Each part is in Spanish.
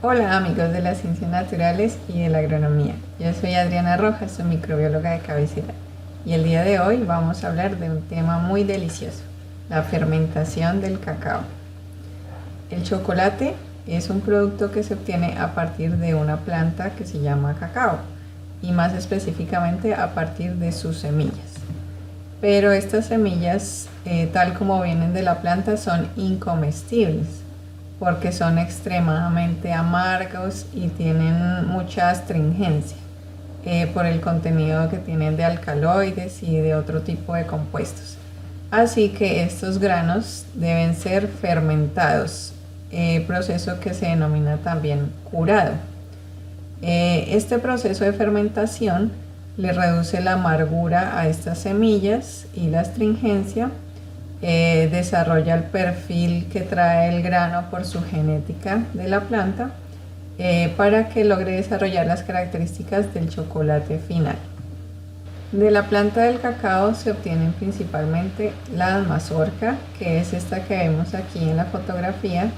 Hola amigos de las ciencias naturales y de la agronomía. Yo soy Adriana Rojas, su microbióloga de cabecera, y el día de hoy vamos a hablar de un tema muy delicioso, la fermentación del cacao. El chocolate es un producto que se obtiene a partir de una planta que se llama cacao, y más específicamente a partir de sus semillas. Pero estas semillas, tal como vienen de la planta, son incomestibles porque son extremadamente amargos y tienen mucha astringencia por el contenido que tienen de alcaloides y de otro tipo de compuestos. Así que estos granos deben ser fermentados, proceso que se denomina también curado. Este proceso de fermentación le reduce la amargura a estas semillas y la astringencia. Desarrolla el perfil que trae el grano por su genética de la planta para que logre desarrollar las características del chocolate final. De la planta del cacao se obtienen principalmente la mazorca, que es esta que vemos aquí en la fotografía.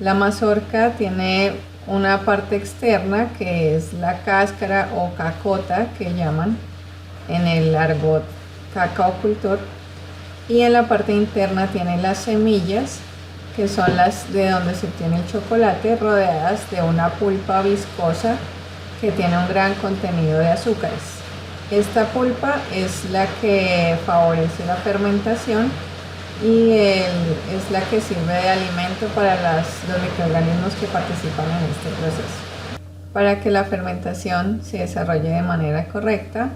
La mazorca tiene una parte externa que es la cáscara o cacota que llaman en el argot cacaocultor, y en la parte interna tiene las semillas, que son las de donde se obtiene el chocolate, rodeadas de una pulpa viscosa que tiene un gran contenido de azúcares. Esta pulpa es la que favorece la fermentación y es la que sirve de alimento para los microorganismos que participan en este proceso. Para que la fermentación se desarrolle de manera correcta,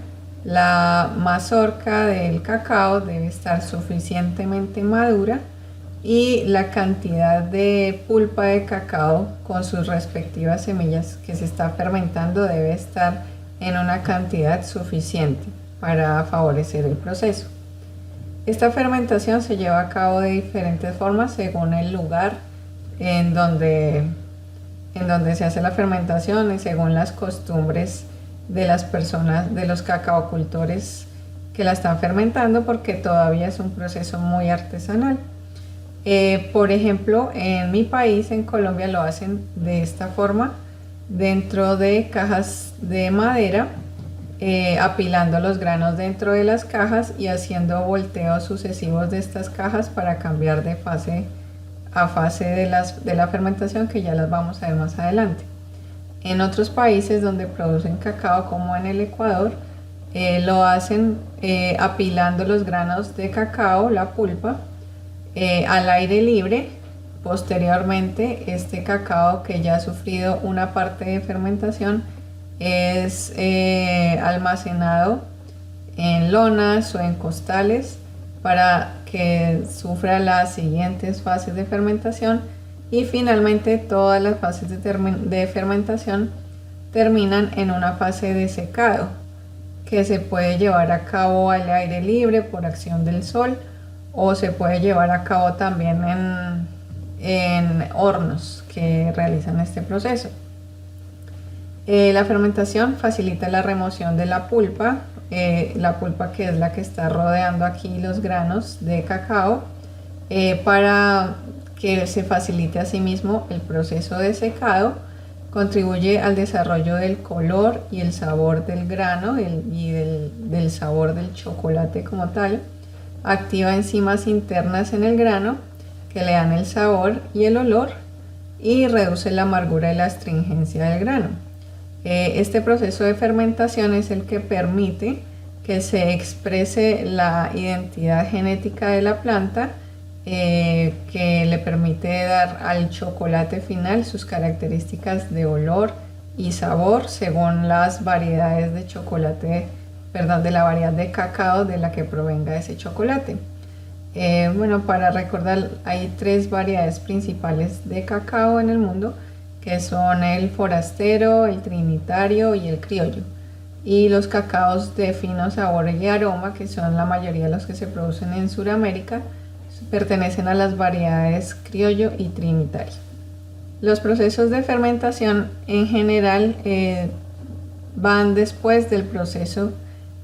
la mazorca del cacao debe estar suficientemente madura y la cantidad de pulpa de cacao con sus respectivas semillas que se está fermentando debe estar en una cantidad suficiente para favorecer el proceso. Esta fermentación se lleva a cabo de diferentes formas según el lugar en donde se hace la fermentación y según las costumbres de las personas, de los cacaocultores que la están fermentando, porque todavía es un proceso muy artesanal. Por ejemplo, en mi país, en Colombia, lo hacen de esta forma, dentro de cajas de madera, apilando los granos dentro de las cajas y haciendo volteos sucesivos de estas cajas para cambiar de fase a fase de la fermentación, que ya las vamos a ver más adelante. En otros países donde producen cacao, como en el Ecuador, lo hacen apilando los granos de cacao, la pulpa, al aire libre. Posteriormente, este cacao que ya ha sufrido una parte de fermentación es almacenado en lonas o en costales para que sufra las siguientes fases de fermentación, y finalmente todas las fases de fermentación terminan en una fase de secado que se puede llevar a cabo al aire libre por acción del sol, o se puede llevar a cabo también en hornos que realizan este proceso. La fermentación facilita la remoción de la pulpa que es la que está rodeando aquí los granos de cacao, para que se facilite asimismo el proceso de secado. Contribuye al desarrollo del color y el sabor del grano y del sabor del chocolate como tal. Activa enzimas internas en el grano que le dan el sabor y el olor, y reduce la amargura y la astringencia del grano. Este proceso de fermentación es el que permite que se exprese la identidad genética de la planta, que le permite dar al chocolate final sus características de olor y sabor según las variedades de chocolate, perdón, de la variedad de cacao de la que provenga ese chocolate. Bueno, para recordar, hay tres variedades principales de cacao en el mundo, que son el forastero, el trinitario y el criollo. Y los cacaos de fino sabor y aroma, que son la mayoría de los que se producen en Sudamérica, pertenecen a las variedades criollo y trinitario. Los procesos de fermentación en general van después del proceso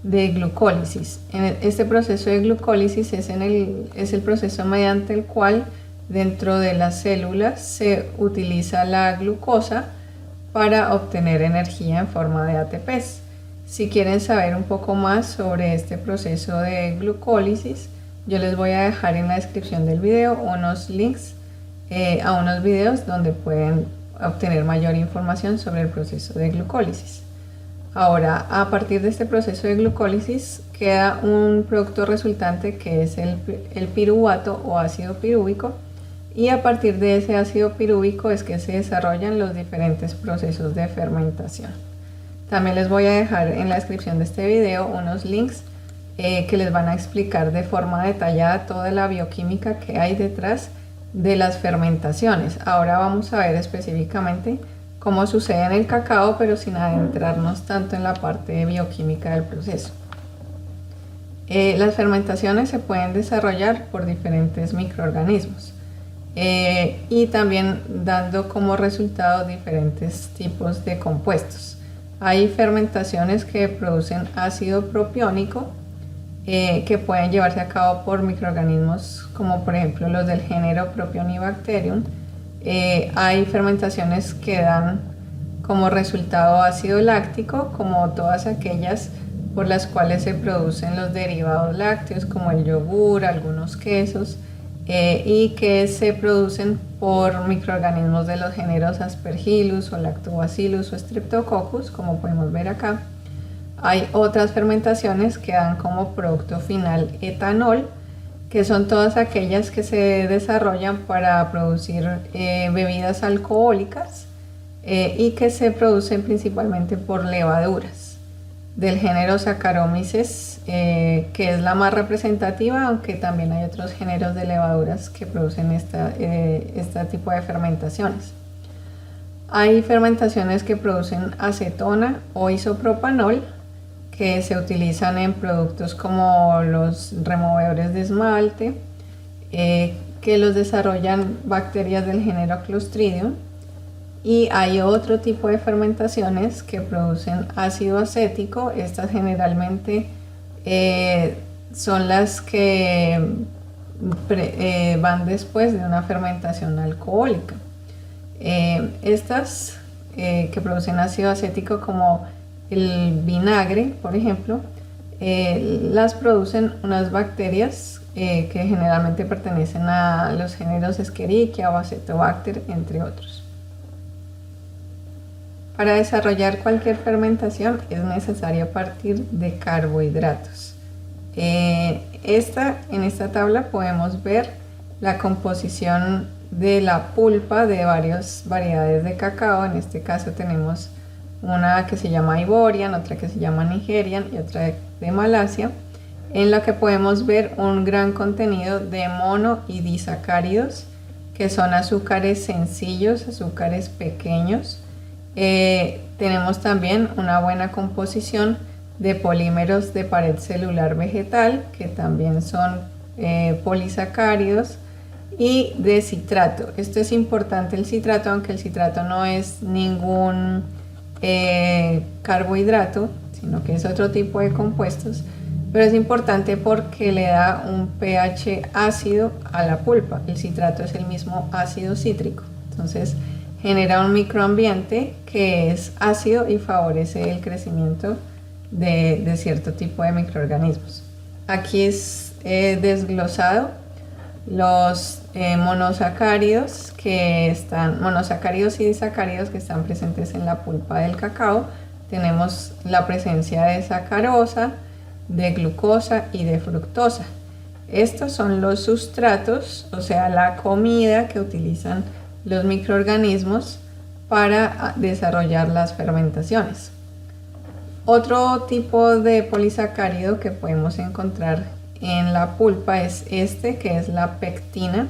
de glucólisis. Este proceso de glucólisis es el proceso mediante el cual dentro de las células se utiliza la glucosa para obtener energía en forma de ATPs. Si quieren saber un poco más sobre este proceso de glucólisis, yo les voy a dejar en la descripción del video unos links a unos videos donde pueden obtener mayor información sobre el proceso de glucólisis. Ahora, a partir de este proceso de glucólisis queda un producto resultante que es el piruvato o ácido pirúvico, y a partir de ese ácido pirúvico es que se desarrollan los diferentes procesos de fermentación. También les voy a dejar en la descripción de este video unos links que les van a explicar de forma detallada toda la bioquímica que hay detrás de las fermentaciones. Ahora vamos a ver específicamente cómo sucede en el cacao, pero sin adentrarnos tanto en la parte bioquímica del proceso. Las fermentaciones se pueden desarrollar por diferentes microorganismos y también dando como resultado diferentes tipos de compuestos. Hay fermentaciones que producen ácido propiónico que pueden llevarse a cabo por microorganismos como por ejemplo los del género Propionibacterium. Hay fermentaciones que dan como resultado ácido láctico, como todas aquellas por las cuales se producen los derivados lácteos como el yogur, algunos quesos, y que se producen por microorganismos de los géneros Aspergillus o Lactobacillus o Streptococcus, como podemos ver acá. Hay otras fermentaciones que dan como producto final etanol, que son todas aquellas que se desarrollan para producir bebidas alcohólicas y que se producen principalmente por levaduras del género Saccharomyces, que es la más representativa, aunque también hay otros géneros de levaduras que producen este tipo de fermentaciones. Hay fermentaciones que producen acetona o isopropanol, que se utilizan en productos como los removedores de esmalte, que los desarrollan bacterias del género Clostridium. Y hay otro tipo de fermentaciones que producen ácido acético. Estas generalmente son las que van después de una fermentación alcohólica. Estas que producen ácido acético, como el vinagre, por ejemplo, las producen unas bacterias que generalmente pertenecen a los géneros Escherichia o Acetobacter, entre otros. Para desarrollar cualquier fermentación es necesario partir de carbohidratos. En esta tabla podemos ver la composición de la pulpa de varias variedades de cacao. En este caso tenemos una que se llama Ivorian, otra que se llama Nigerian y otra de Malasia, en la que podemos ver un gran contenido de mono y disacáridos, que son azúcares sencillos, azúcares pequeños. Tenemos también una buena composición de polímeros de pared celular vegetal, que también son polisacáridos, y de citrato. Esto es importante, el citrato, aunque el citrato no es ningún carbohidrato, sino que es otro tipo de compuestos, pero es importante porque le da un pH ácido a la pulpa. El citrato es el mismo ácido cítrico, entonces genera un microambiente que es ácido y favorece el crecimiento de cierto tipo de microorganismos. Aquí es desglosado los monosacáridos monosacáridos y disacáridos que están presentes en la pulpa del cacao. Tenemos la presencia de sacarosa, de glucosa y de fructosa. Estos son los sustratos, o sea, la comida que utilizan los microorganismos para desarrollar las fermentaciones. Otro tipo de polisacárido que podemos encontrar en la pulpa es que es la pectina.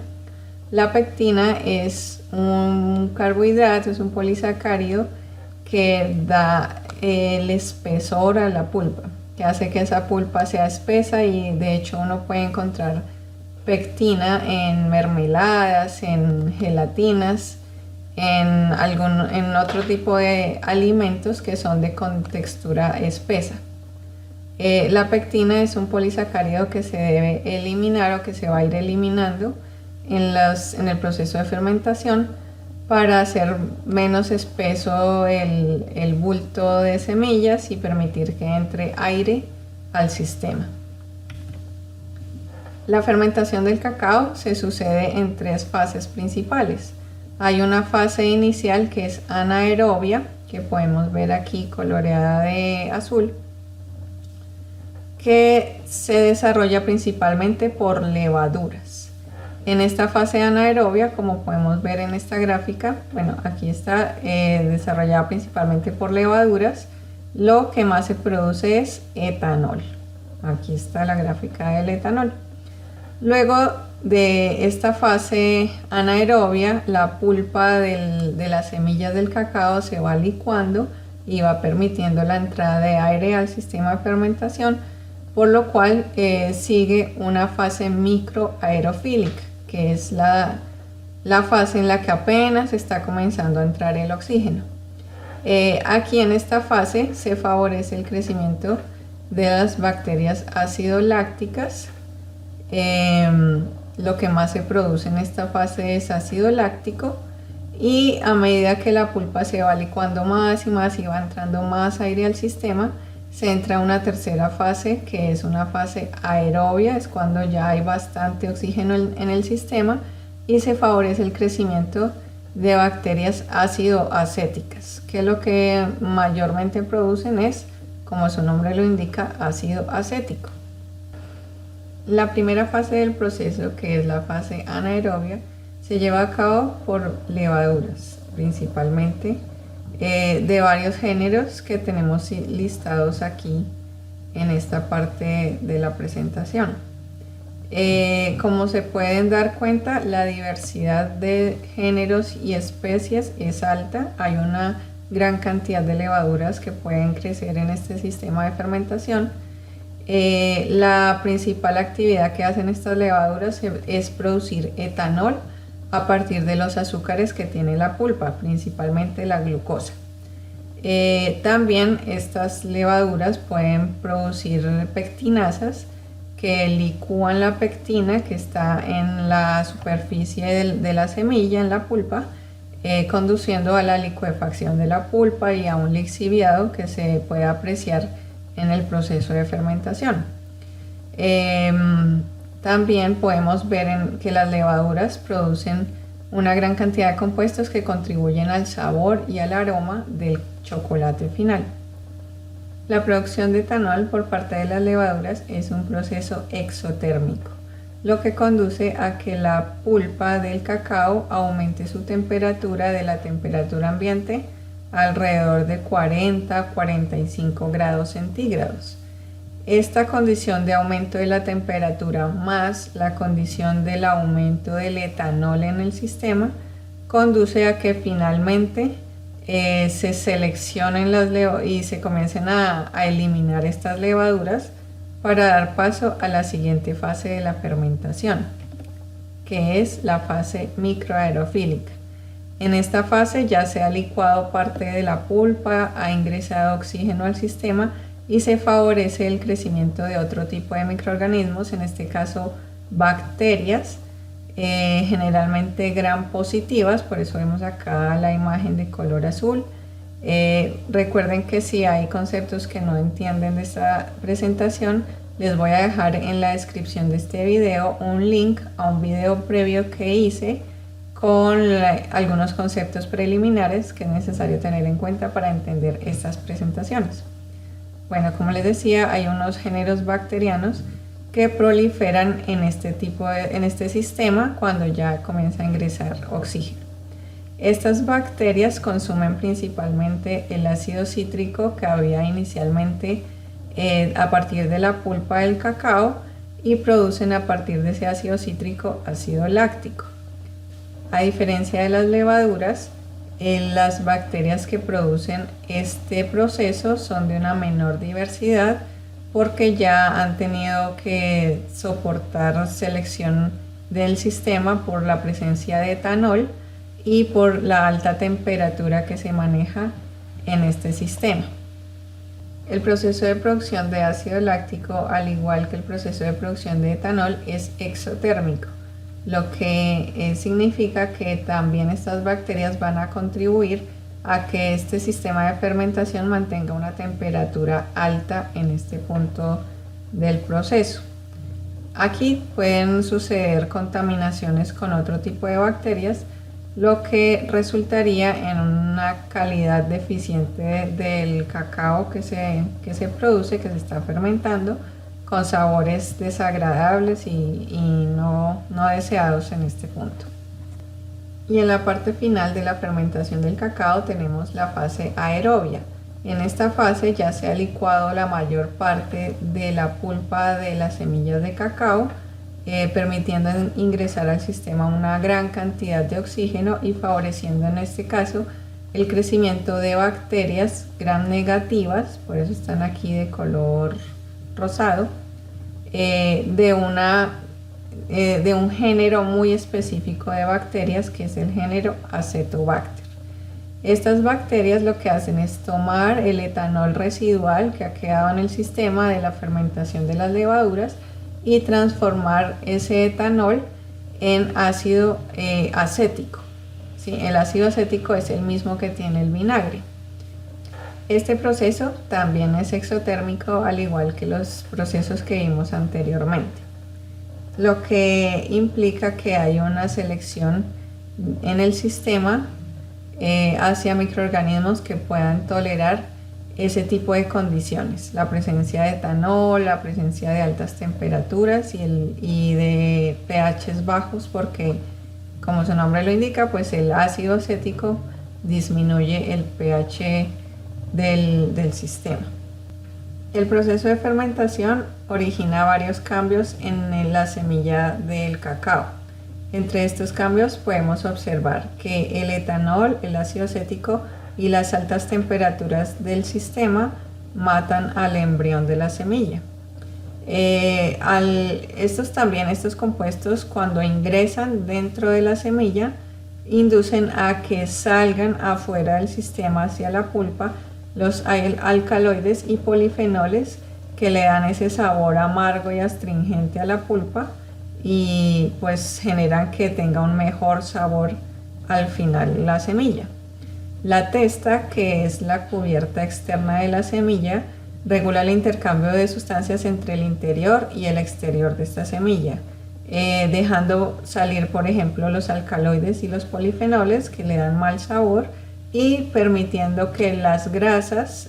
La pectina es un carbohidrato, es un polisacárido que da el espesor a la pulpa, que hace que esa pulpa sea espesa, y de hecho uno puede encontrar pectina en mermeladas, en gelatinas, en otro tipo de alimentos que son con textura espesa. La pectina es un polisacárido que se debe eliminar o que se va a ir eliminando en el proceso de fermentación para hacer menos espeso el bulto de semillas y permitir que entre aire al sistema. La fermentación del cacao se sucede en tres fases principales. Hay una fase inicial que es anaerobia, que podemos ver aquí coloreada de azul, que se desarrolla principalmente por levaduras. En esta fase anaerobia, como podemos ver en esta gráfica, bueno, aquí está desarrollada principalmente por levaduras, lo que más se produce es etanol. Aquí está la gráfica del etanol. Luego de esta fase anaerobia, la pulpa de las semillas del cacao se va licuando y va permitiendo la entrada de aire al sistema de fermentación, por lo cual sigue una fase microaerofílica, que es la fase en la que apenas está comenzando a entrar el oxígeno. Aquí en esta fase se favorece el crecimiento de las bacterias ácido-lácticas. Lo que más se produce en esta fase es ácido láctico, y a medida que la pulpa se va licuando más y más y va entrando más aire al sistema, se entra a una tercera fase, que es una fase aerobia, es cuando ya hay bastante oxígeno en el sistema y se favorece el crecimiento de bacterias ácido-acéticas, que lo que mayormente producen es, como su nombre lo indica, ácido acético. La primera fase del proceso, que es la fase anaerobia, se lleva a cabo por levaduras, principalmente de varios géneros que tenemos listados aquí en esta parte de la presentación. Como se pueden dar cuenta, la diversidad de géneros y especies es alta. Hay una gran cantidad de levaduras que pueden crecer en este sistema de fermentación. La principal actividad que hacen estas levaduras es producir etanol a partir de los azúcares que tiene la pulpa, principalmente la glucosa. También estas levaduras pueden producir pectinasas que licúan la pectina que está en la superficie de la semilla, en la pulpa, conduciendo a la licuefacción de la pulpa y a un lixiviado que se puede apreciar en el proceso de fermentación. También podemos ver que las levaduras producen una gran cantidad de compuestos que contribuyen al sabor y al aroma del chocolate final. La producción de etanol por parte de las levaduras es un proceso exotérmico, lo que conduce a que la pulpa del cacao aumente su temperatura de la temperatura ambiente alrededor de 40-45 grados centígrados. Esta condición de aumento de la temperatura más la condición del aumento del etanol en el sistema conduce a que finalmente se seleccionen y se comiencen a eliminar estas levaduras para dar paso a la siguiente fase de la fermentación, que es la fase microaerofílica. En esta fase ya se ha licuado parte de la pulpa, ha ingresado oxígeno al sistema y se favorece el crecimiento de otro tipo de microorganismos, en este caso bacterias, generalmente gram positivas, por eso vemos acá la imagen de color azul. Recuerden que si hay conceptos que no entienden de esta presentación, les voy a dejar en la descripción de este video un link a un video previo que hice con algunos conceptos preliminares que es necesario tener en cuenta para entender estas presentaciones. Bueno, como les decía, hay unos géneros bacterianos que proliferan en este sistema cuando ya comienza a ingresar oxígeno. Estas bacterias consumen principalmente el ácido cítrico que había inicialmente a partir de la pulpa del cacao y producen a partir de ese ácido cítrico ácido láctico. A diferencia de las levaduras, las bacterias que producen este proceso son de una menor diversidad porque ya han tenido que soportar selección del sistema por la presencia de etanol y por la alta temperatura que se maneja en este sistema. El proceso de producción de ácido láctico, al igual que el proceso de producción de etanol, es exotérmico. lo que significa que también estas bacterias van a contribuir a que este sistema de fermentación mantenga una temperatura alta en este punto del proceso. Aquí pueden suceder contaminaciones con otro tipo de bacterias, lo que resultaría en una calidad deficiente del cacao que se produce, que se está fermentando, con sabores desagradables y no deseados en este punto. Y en la parte final de la fermentación del cacao tenemos la fase aerobia. En esta fase ya se ha licuado la mayor parte de la pulpa de las semillas de cacao, permitiendo ingresar al sistema una gran cantidad de oxígeno y favoreciendo en este caso el crecimiento de bacterias gram negativas, por eso están aquí de color rosado, de un género muy específico de bacterias que es el género Acetobacter. Estas bacterias lo que hacen es tomar el etanol residual que ha quedado en el sistema de la fermentación de las levaduras y transformar ese etanol en ácido acético. ¿Sí? El ácido acético es el mismo que tiene el vinagre. Este proceso también es exotérmico, al igual que los procesos que vimos anteriormente, lo que implica que hay una selección en el sistema hacia microorganismos que puedan tolerar ese tipo de condiciones, la presencia de etanol, la presencia de altas temperaturas y de pHs bajos, porque como su nombre lo indica, pues el ácido acético disminuye el pH del sistema. El proceso de fermentación origina varios cambios en la semilla del cacao. Entre estos cambios podemos observar que el etanol, el ácido acético y las altas temperaturas del sistema matan al embrión de la semilla. Estos compuestos, cuando ingresan dentro de la semilla, inducen a que salgan afuera del sistema hacia la pulpa los alcaloides y polifenoles que le dan ese sabor amargo y astringente a la pulpa y pues generan que tenga un mejor sabor al final la semilla. La testa, que es la cubierta externa de la semilla, regula el intercambio de sustancias entre el interior y el exterior de esta semilla, dejando salir, por ejemplo, los alcaloides y los polifenoles que le dan mal sabor y permitiendo que las grasas,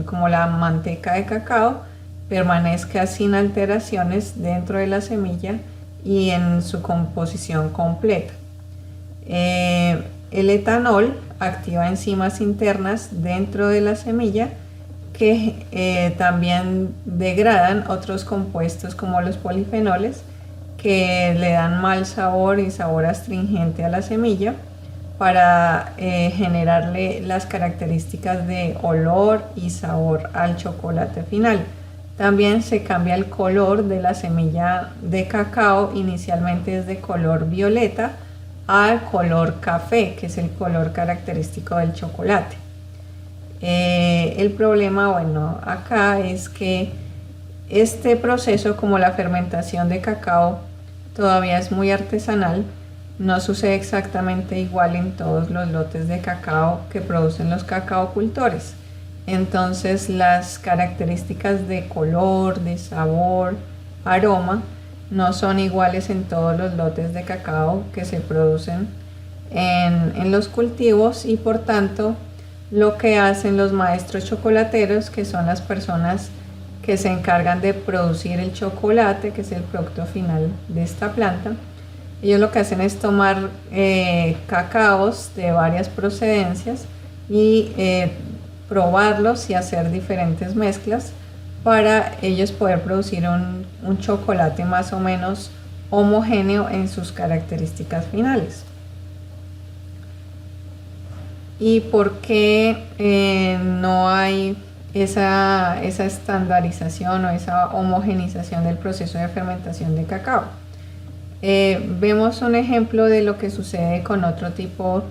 como la manteca de cacao, permanezca sin alteraciones dentro de la semilla y en su composición completa. El etanol activa enzimas internas dentro de la semilla que también degradan otros compuestos como los polifenoles que le dan mal sabor y sabor astringente a la semilla para generarle las características de olor y sabor al chocolate final. También se cambia el color de la semilla de cacao, inicialmente es de color violeta al color café, que es el color característico del chocolate. El problema, bueno, acá es que este proceso, como la fermentación de cacao, todavía es muy artesanal, no sucede exactamente igual en todos los lotes de cacao que producen los cacaocultores. Entonces las características de color, de sabor, aroma no son iguales en todos los lotes de cacao que se producen en los cultivos y por tanto lo que hacen los maestros chocolateros, que son las personas que se encargan de producir el chocolate, que es el producto final de esta planta, ellos lo que hacen es tomar cacaos de varias procedencias y probarlos y hacer diferentes mezclas para ellos poder producir un chocolate más o menos homogéneo en sus características finales. ¿Y por qué no hay esa estandarización o esa homogenización del proceso de fermentación de cacao? Vemos un ejemplo de lo que sucede con otro tipo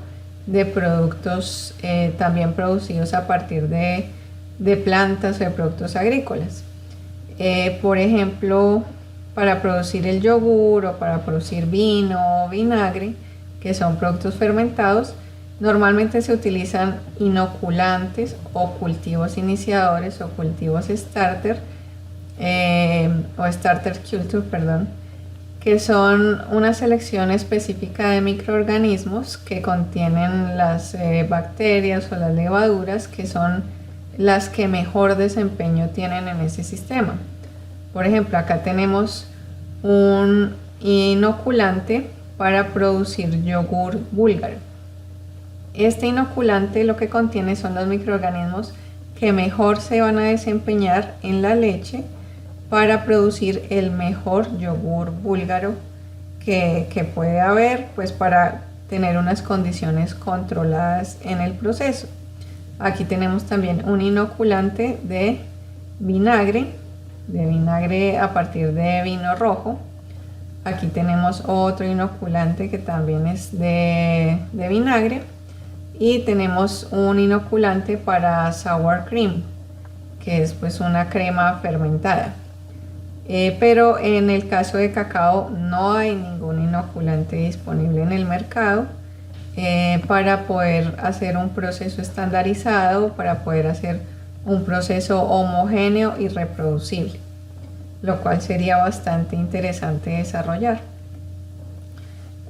de productos también producidos a partir de plantas o de productos agrícolas. Por ejemplo, para producir el yogur o para producir vino o vinagre, que son productos fermentados. Normalmente se utilizan inoculantes o cultivos iniciadores o cultivos starter o starter culture, perdón, que son una selección específica de microorganismos que contienen las bacterias o las levaduras, que son las que mejor desempeño tienen en ese sistema. Por ejemplo, acá tenemos un inoculante para producir yogur búlgaro. Este inoculante lo que contiene son los microorganismos que mejor se van a desempeñar en la leche para producir el mejor yogur búlgaro que puede haber, pues para tener unas condiciones controladas en el proceso. Aquí tenemos también un inoculante de vinagre a partir de vino rojo. Aquí tenemos otro inoculante que también es de vinagre, y tenemos un inoculante para sour cream, que es pues una crema fermentada. Pero en el caso de cacao no hay ningún inoculante disponible en el mercado para poder hacer un proceso estandarizado, para poder hacer un proceso homogéneo y reproducible, lo cual sería bastante interesante desarrollar.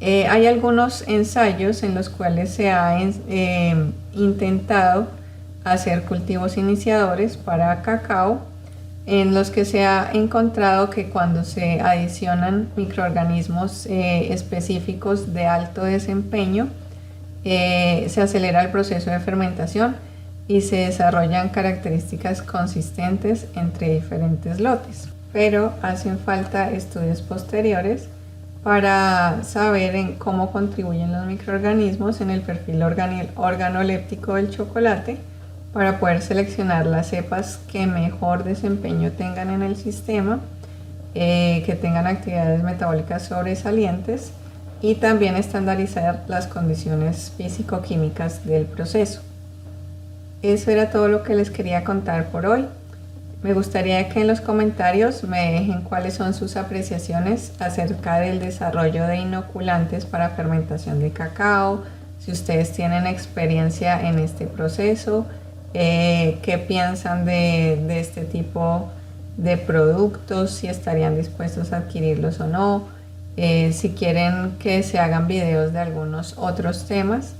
Hay algunos ensayos en los cuales se ha intentado hacer cultivos iniciadores para cacao, en los que se ha encontrado que cuando se adicionan microorganismos específicos de alto desempeño, se acelera el proceso de fermentación y se desarrollan características consistentes entre diferentes lotes. Pero hacen falta estudios posteriores para saber en cómo contribuyen los microorganismos en el perfil organoléptico del chocolate, para poder seleccionar las cepas que mejor desempeño tengan en el sistema, que tengan actividades metabólicas sobresalientes, y también estandarizar las condiciones físico-químicas del proceso. Eso era todo lo que les quería contar por hoy. Me gustaría que en los comentarios me dejen cuáles son sus apreciaciones acerca del desarrollo de inoculantes para fermentación de cacao, si ustedes tienen experiencia en este proceso, qué piensan de este tipo de productos, si estarían dispuestos a adquirirlos o no, si quieren que se hagan videos de algunos otros temas,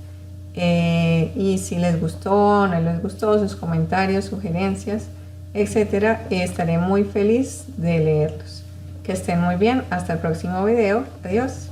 y si les gustó o no les gustó, sus comentarios, sugerencias, etcétera. Estaré muy feliz de leerlos. Que estén muy bien, hasta el próximo video. Adiós.